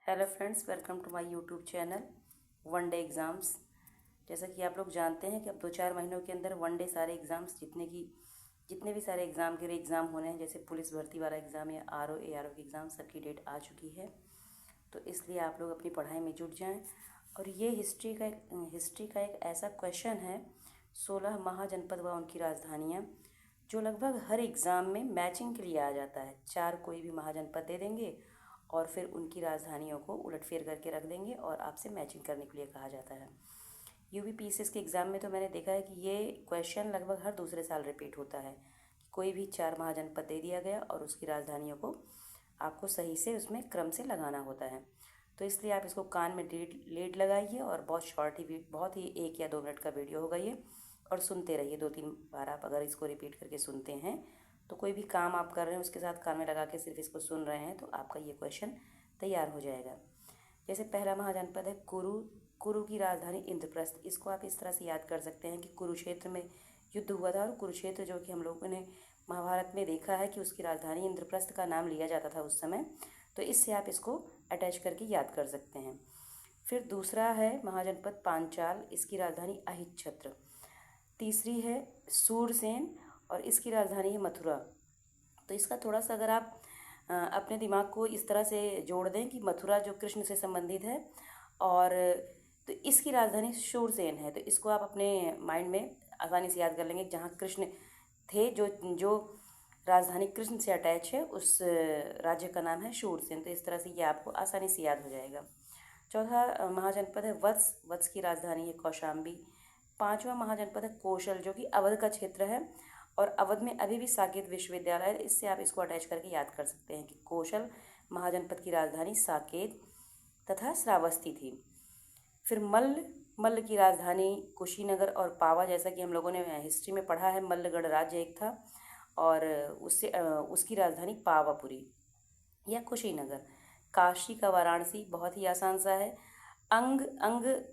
Hello friends, welcome to my YouTube channel one day exams. जैसा कि आप लोग जानते हैं कि अब 2-4 महीनों के अंदर वन डे सारे एग्ज़ाम्स जितने भी सारे एग्ज़ाम के लिए एग्ज़ाम होने हैं, जैसे पुलिस भर्ती वाला एग्ज़ाम या आरओ एआरओ की एग्ज़ाम, सबकी डेट आ चुकी है। तो इसलिए आप लोग अपनी पढ़ाई में जुट जाएं। और ये हिस्ट्री का एक ऐसा क्वेश्चन है, 16 महाजनपद व उनकी राजधानियाँ, जो लगभग हर एग्ज़ाम में मैचिंग के लिए आ जाता है। 4 कोई भी महाजनपद दे देंगे और फिर उनकी राजधानियों को उलटफेर करके रख देंगे और आपसे मैचिंग करने के लिए कहा जाता है। यूपीपीसीएस के एग्ज़ाम में तो मैंने देखा है कि ये क्वेश्चन लगभग हर दूसरे साल रिपीट होता है कि कोई भी 4 महाजनपद दे दिया गया और उसकी राजधानियों को आपको सही से उसमें क्रम से लगाना होता है। तो इसलिए आप इसको कान में लेड लगाइए और बहुत ही 1 या 2 मिनट का वीडियो होगा ये, और सुनते रहिए 2-3 बार। आप अगर इसको रिपीट करके सुनते हैं तो कोई भी काम आप कर रहे हैं उसके साथ कान में लगा के सिर्फ इसको सुन रहे हैं तो आपका ये क्वेश्चन तैयार हो जाएगा। जैसे पहला महाजनपद है कुरु। कुरु की राजधानी इंद्रप्रस्थ। इसको आप इस तरह से याद कर सकते हैं कि कुरुक्षेत्र में युद्ध हुआ था, और कुरुक्षेत्र जो कि हम लोगों ने महाभारत में देखा है कि उसकी राजधानी इंद्रप्रस्थ का नाम लिया जाता था उस समय। तो इससे आप इसको अटैच करके याद कर सकते हैं। फिर दूसरा है महाजनपद पांचाल। इसकी राजधानी अहिच्छत्र। तीसरी है सूरसेन और इसकी राजधानी है मथुरा। तो इसका थोड़ा सा अगर आप अपने दिमाग को इस तरह से जोड़ दें कि मथुरा जो कृष्ण से संबंधित है, और तो इसकी राजधानी शूरसेन है, तो इसको आप अपने माइंड में आसानी से याद कर लेंगे। जहाँ कृष्ण थे, जो राजधानी कृष्ण से अटैच है, उस राज्य का नाम है शूरसेन। तो इस तरह से ये आपको आसानी से याद हो जाएगा। चौथा महाजनपद है वत्स। वत्स की राजधानी है कौशाम्बी। पांचवा महाजनपद है कौशल, जो कि अवध का क्षेत्र है, और अवध में अभी भी साकेत विश्वविद्यालय है। इससे आप इसको अटैच करके याद कर सकते हैं कि कौशल महाजनपद की राजधानी साकेत तथा श्रावस्ती थी। फिर मल्ल की राजधानी कुशीनगर और पावा। जैसा कि हम लोगों ने हिस्ट्री में पढ़ा है, मल्लगढ़ राज्य एक था और उसकी राजधानी पावापुरी या कुशीनगर। काशी का वाराणसी बहुत ही आसान सा है। अंग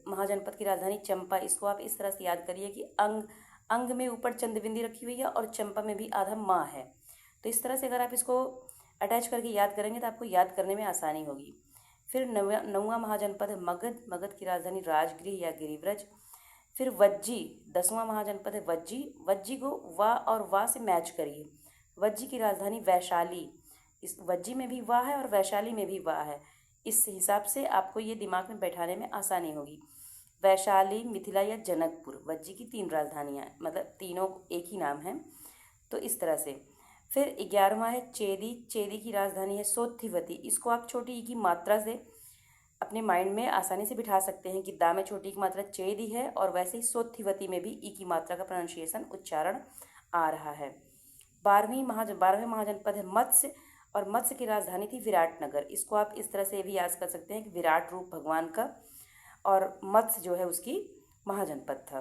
महाजनपद की राजधानी चंपा। इसको आप इस तरह से याद करिए कि अंग में ऊपर चंद्रबिंदी रखी हुई है और चंपा में भी आधा माँ है। तो इस तरह से अगर आप इसको अटैच करके याद करेंगे तो आपको याद करने में आसानी होगी। फिर नौवां महाजनपद है मगध। मगध की राजधानी राजगृह या गिरिव्रज। फिर वज्जी। 10वां महाजनपद है वज्जी। वज्जी को वा और वा से मैच करिए। वज्जी की राजधानी वैशाली। इस वज्जी में भी वा है और वैशाली में भी वा है। इस हिसाब से आपको ये दिमाग में बैठाने में आसानी होगी। वैशाली, मिथिला या जनकपुर, वज्जी की 3 राजधानियाँ, मतलब तीनों एक ही नाम है। तो इस तरह से। फिर 11वां है चेदी। चेदी की राजधानी है सोत्थिवती। इसको आप छोटी ई की मात्रा से अपने माइंड में आसानी से बिठा सकते हैं कि दा में छोटी की मात्रा चेदी है, और वैसे ही सोत्थिवती में भी ई की मात्रा का प्रोनाउंसिएशन उच्चारण आ रहा है। 12वें महाजनपद है मत्स्य, और मत्स्य की राजधानी थी विराटनगर। इसको आप इस तरह से भी याद कर सकते हैं कि विराट रूप भगवान का, और मत्स्य जो है उसकी महाजनपद था।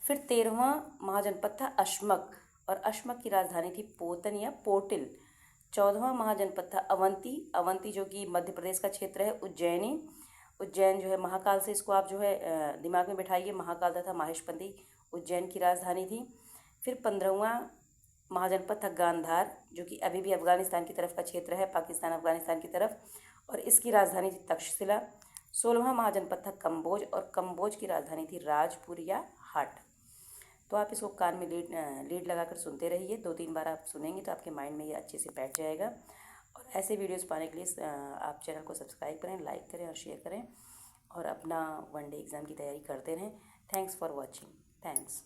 फिर 13वां महाजनपद था अश्मक, और अश्मक की राजधानी थी पोतन या पोटिल। 14वां महाजनपद था अवंती। अवंती जो कि मध्य प्रदेश का क्षेत्र है। उज्जैनी। उज्जैन जो है महाकाल से, इसको आप जो है दिमाग में बिठाइए, महाकाल तथा माहेशपति उज्जैन की राजधानी थी। फिर 15वां महाजनपद था गांधार, जो कि अभी भी अफगानिस्तान की तरफ का क्षेत्र है, पाकिस्तान अफगानिस्तान की तरफ, और इसकी राजधानी थी तक्षशिला। 16वां महाजनपद था कंबोज, और कंबोज की राजधानी थी राजपुर या हाट। तो आप इसको कान में लीड लगाकर सुनते रहिए। 2-3 बार आप सुनेंगे तो आपके माइंड में ये अच्छे से बैठ जाएगा। और ऐसे वीडियोस पाने के लिए आप चैनल को सब्सक्राइब करें, लाइक करें और शेयर करें, और अपना वन डे एग्ज़ाम की तैयारी करते रहें। Thanks for watching. थैंक्स।